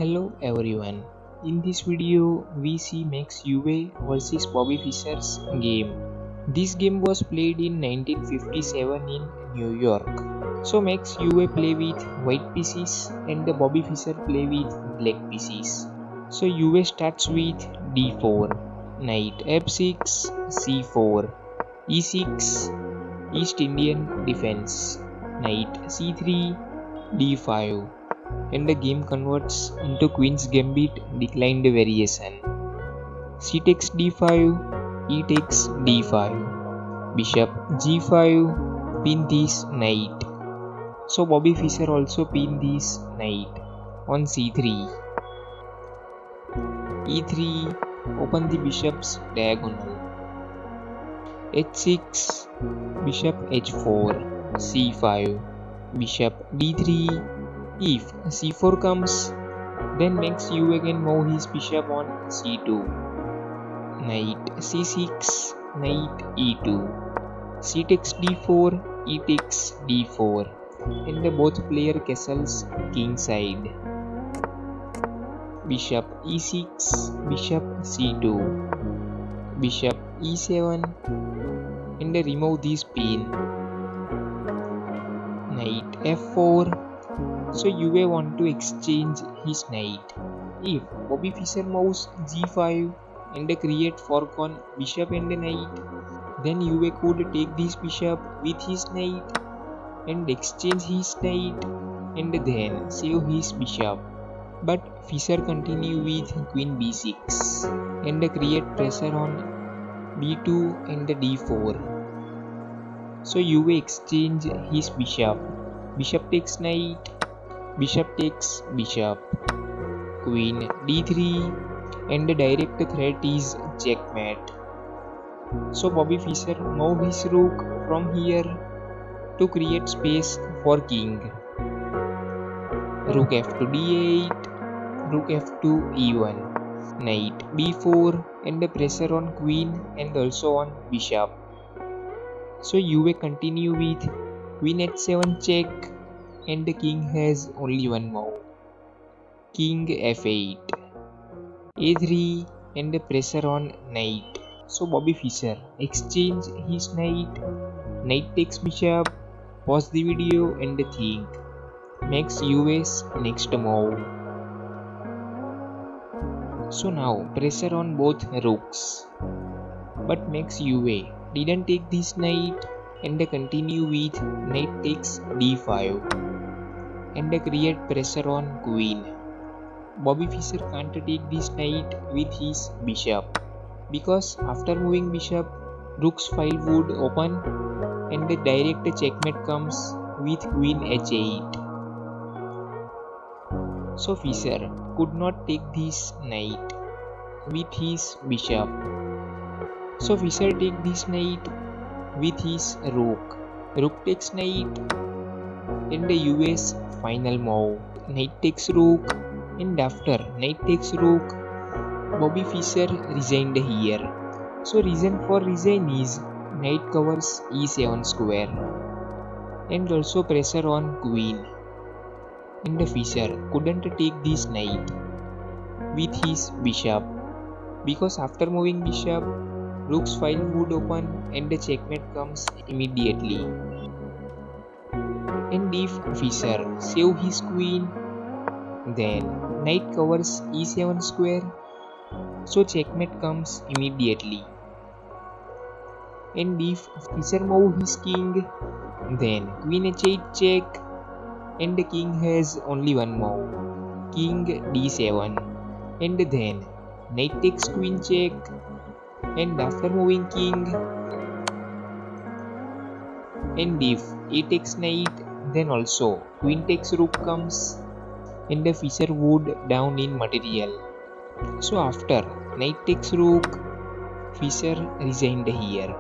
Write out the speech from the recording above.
Hello everyone. In this video, we see Max Euwe versus Bobby Fischer's game. This game was played in 1957 in New York. So Max Euwe play with white pieces and the Bobby Fischer play with black pieces. So Euwe starts with d4, knight f6, c4, e6, East Indian defense, knight c3, d5. And the game converts into Queen's Gambit declined variation. C takes d5, E takes d5, Bishop g5, pin this knight. So Bobby Fischer also pin this knight on c3. e3, open the bishop's diagonal. h6, bishop h4, c5, bishop d3. If c4 comes, then Max Euwe can move his bishop on c2. Knight c6, knight e2. C takes d4, E takes d4. And both player castles king side. Bishop e6, bishop c2. Bishop e7. And remove this pin. Knight f4. So Euwe want to exchange his knight. If Bobby Fischer moves g5 and create fork on bishop and knight, then Euwe could take this bishop with his knight and exchange his knight and then save his bishop. But Fischer continue with queen b6 and create pressure on b2 and d4. So Euwe exchange his bishop. Bishop takes knight. Bishop takes bishop, queen d3, and the direct threat is checkmate. So Bobby Fischer move his rook from here to create space for king. Rook f2 d8, rook f2 e1, knight b4, and the pressure on queen and also on bishop. So Euwe continue with queen h7 check. And the king has only one move. King f8, a3, and the pressure on knight. So Bobby Fischer exchange his knight. Knight takes bishop. Pause the video and think. Max Euwe's next move. So now pressure on both rooks. But Max Euwe didn't take this knight and continue with knight takes d5. And create pressure on queen. Bobby Fischer can't take this knight with his bishop because after moving bishop, rook's file would open and the direct checkmate comes with queen h8. So Fischer could not take this knight with his bishop. So Fischer take this knight with his rook. Rook takes knight. And the Euwe's final move. Knight takes rook, and after knight takes rook, Bobby Fischer resigned here. So reason for resign is knight covers e7 square and also pressure on queen. And the Fischer couldn't take this knight with his bishop because after moving bishop, rook's file would open and the checkmate comes immediately. And if Fischer save his queen, then knight covers e7 square, so checkmate comes immediately. And if Fischer move his king, then queen h8 check, and the king has only one move, king d7, and then knight takes queen check, and after moving king, and if a takes knight, then also queen takes rook comes and the Fischer would down in material. So after knight takes rook, Fischer resigned here.